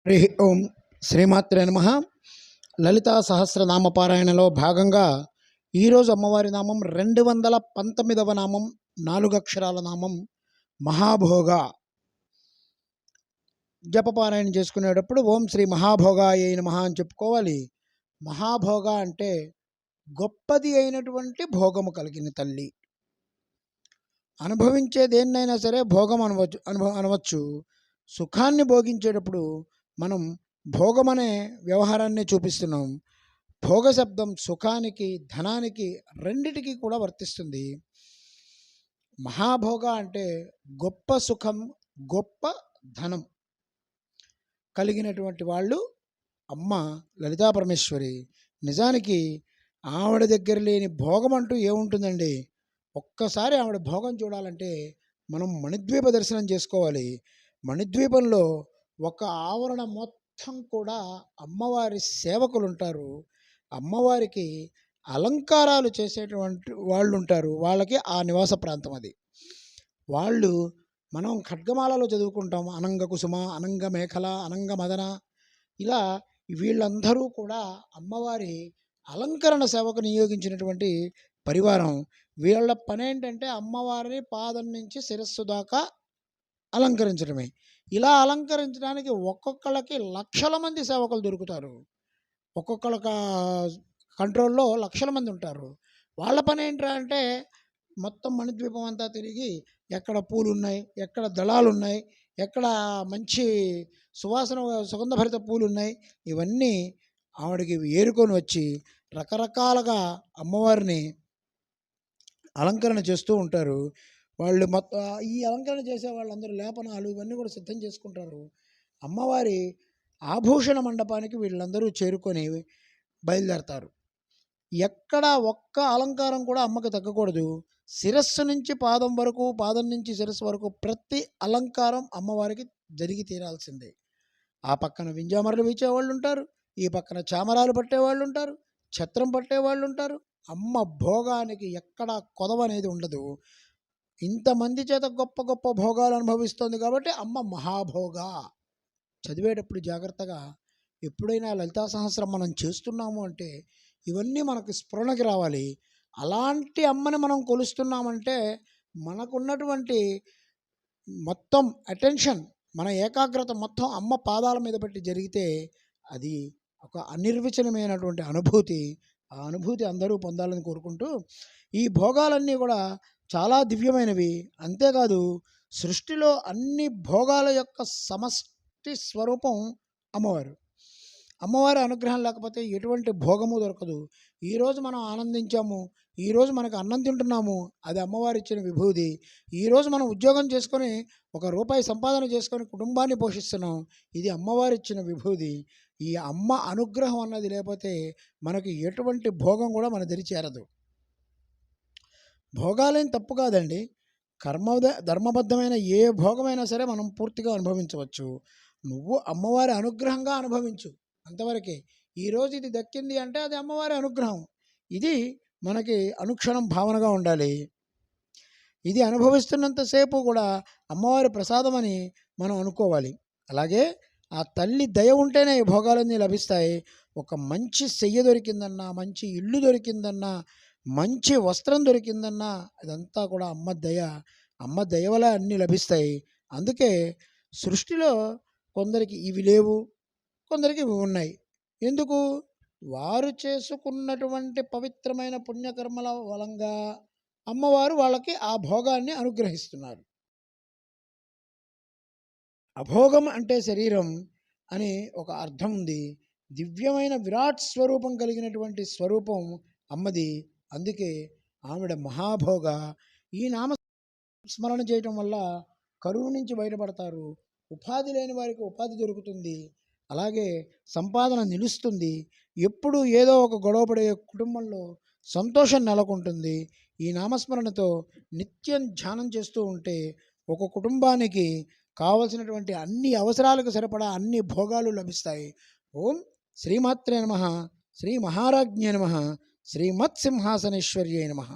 హరి ఓం శ్రీమాత్రే నమః. లలితా సహస్రనామ పారాయణలో భాగంగా ఈరోజు అమ్మవారి నామం 219వ నామం, 4 అక్షరాల నామం మహాభోగ. జపపారాయణ చేసుకునేటప్పుడు ఓం శ్రీ మహాభోగాయ నమః అని చెప్పుకోవాలి. మహాభోగ అంటే గొప్పది అయినటువంటి భోగము కలిగిన తల్లి. అనుభవించే దేన్నైనా సరే భోగం అనవచ్చు. సుఖాన్ని భోగించేటప్పుడు మనం భోగమనే వ్యవహారాన్ని చూపిస్తున్నాం. భోగ శబ్దం సుఖానికి, ధనానికి, రెండిటికి కూడా వర్తిస్తుంది. మహాభోగ అంటే గొప్ప సుఖం, గొప్ప ధనం కలిగినటువంటి వాళ్ళు అమ్మ లలితా పరమేశ్వరి. నిజానికి ఆవిడ దగ్గర లేని భోగం అంటూ ఏముంటుందండి? ఒక్కసారి ఆవిడ భోగం చూడాలంటే మనం మణిద్వీప దర్శనం చేసుకోవాలి. మణిద్వీపంలో ఒక ఆవరణ మొత్తం కూడా అమ్మవారి సేవకులు ఉంటారు. అమ్మవారికి అలంకారాలు చేసేటువంటి వాళ్ళు ఉంటారు. వాళ్ళకి ఆ నివాస ప్రాంతం అది. వాళ్ళు మనం ఖడ్గమాలలో చదువుకుంటాం. అనంగ కుసుమ, అనంగ మేఖల, అనంగ మదన, ఇలా వీళ్ళందరూ కూడా అమ్మవారి అలంకరణ సేవకు నియోగించినటువంటి పరివారం. వీళ్ళ పని ఏంటంటే అమ్మవారిని పాదం నుంచి శిరస్సు దాకా అలంకరించడమే. ఇలా అలంకరించడానికి ఒక్కొక్కళ్ళకి లక్షల మంది సేవకులు దొరుకుతారు. ఒక్కొక్కళ్ళ కంట్రోల్లో లక్షల మంది ఉంటారు. వాళ్ళ పని ఏంట్రా అంటే మొత్తం మణిద్వీపం అంతా తిరిగి ఎక్కడ పూలు ఉన్నాయి, ఎక్కడ దళాలు ఉన్నాయి, ఎక్కడ మంచి సుగంధభరిత పూలు ఉన్నాయి, ఇవన్నీ ఆవిడకి ఏరుకొని వచ్చి రకరకాలుగా అమ్మవారిని అలంకరణ చేస్తూ ఉంటారు. వాళ్ళు మొత్తం ఈ అలంకరణ చేసే వాళ్ళందరూ లేపనాలు ఇవన్నీ కూడా సిద్ధం చేసుకుంటారు. అమ్మవారి ఆభూషణ మండపానికి వీళ్ళందరూ చేరుకొని బయలుదేరతారు. ఎక్కడ ఒక్క అలంకారం కూడా అమ్మకి తగ్గకూడదు. శిరస్సు నుంచి పాదం వరకు, పాదం నుంచి శిరస్సు వరకు ప్రతి అలంకారం అమ్మవారికి జరిగి తీరాల్సిందే. ఆ పక్కన వింజామరలు వీచేవాళ్ళు ఉంటారు, ఈ పక్కన చామరాలు పట్టేవాళ్ళు ఉంటారు, ఛత్రం పట్టేవాళ్ళు ఉంటారు. అమ్మ భోగానికి ఎక్కడా కొదవ అనేది ఉండదు. ఇంతమంది చేత గొప్ప గొప్ప భోగాలు అనుభవిస్తుంది కాబట్టి అమ్మ మహాభోగ. చదివేటప్పుడు జాగ్రత్తగా ఎప్పుడైనా లలితా సహస్రం మనం చేస్తున్నాము అంటే ఇవన్నీ మనకు స్ఫురణకి రావాలి. అలాంటి అమ్మని మనం కొలుస్తున్నామంటే మనకున్నటువంటి మొత్తం అటెన్షన్, మన ఏకాగ్రత మొత్తం అమ్మ పాదాల మీద పెట్టి జరిగితే అది ఒక అనిర్వచనమైనటువంటి అనుభూతి. ఆ అనుభూతి అందరూ పొందాలని కోరుకుంటూ, ఈ భోగాలన్నీ కూడా చాలా దివ్యమైనవి. అంతేకాదు సృష్టిలో అన్ని భోగాల యొక్క సమష్టి స్వరూపం అమ్మవారు. అమ్మవారి అనుగ్రహం లేకపోతే ఎటువంటి భోగము దొరకదు. ఈరోజు మనం ఆనందించాము, ఈరోజు మనకు అన్నం తింటున్నాము, అది అమ్మవారు ఇచ్చిన విభూది. ఈరోజు మనం ఉద్యోగం చేసుకొని ₹1 సంపాదన చేసుకొని కుటుంబాన్ని పోషిస్తున్నాం, ఇది అమ్మవారు ఇచ్చిన విభూది. ఈ అమ్మ అనుగ్రహం అన్నది లేకపోతే మనకి ఎటువంటి భోగం కూడా మన దరి చేరదు. భోగాలేం తప్పు కాదండి. ధర్మబద్ధమైన ఏ భోగమైనా సరే మనం పూర్తిగా అనుభవించవచ్చు. నువ్వు అమ్మవారి అనుగ్రహంగా అనుభవించు, అంతవరకే. ఈరోజు ఇది దక్కింది అంటే అది అమ్మవారి అనుగ్రహం. ఇది మనకి అనుక్షణం భావనగా ఉండాలి. ఇది అనుభవిస్తున్నంతసేపు కూడా అమ్మవారి ప్రసాదం అని మనం అనుకోవాలి. అలాగే ఆ తల్లి దయ ఉంటేనే ఈ భోగాలన్నీ లభిస్తాయి. ఒక మంచి సెయ్య దొరికిందన్నా, మంచి ఇల్లు దొరికిందన్నా, మంచి వస్త్రం దొరికిందన్నా అదంతా కూడా అమ్మ దయ. అమ్మ దయ వల్ల అన్నీ లభిస్తాయి. అందుకే సృష్టిలో కొందరికి ఇవి లేవు, కొందరికి ఇవి ఉన్నాయి. ఎందుకు? వారు చేసుకున్నటువంటి పవిత్రమైన పుణ్యకర్మల వలంగా అమ్మవారు వాళ్ళకి ఆ భోగాన్ని అనుగ్రహిస్తున్నారు. అభోగం అంటే శరీరం అని ఒక అర్థం ఉంది. దివ్యమైన విరాట్ స్వరూపం కలిగినటువంటి స్వరూపం అమ్మది. అందుకే ఆవిడ మహాభోగ. ఈ నామ స్మరణ చేయటం వల్ల కరువు నుంచి బయటపడతారు. ఉపాధి లేని వారికి ఉపాధి దొరుకుతుంది. అలాగే సంపాదన నిలుస్తుంది. ఎప్పుడు ఏదో ఒక గొడవపడే కుటుంబంలో సంతోషం నెలకొంటుంది. ఈ నామస్మరణతో నిత్యం ధ్యానం చేస్తూ ఉంటే ఒక కుటుంబానికి కావలసినటువంటి అన్ని అవసరాలకు సరిపడా అన్ని భోగాలు లభిస్తాయి. ఓం శ్రీమాత్రే నమః. శ్రీ మహారాజ్ఞే నమః. శ్రీమత్సింహాసనేశ్వర్యై నమః.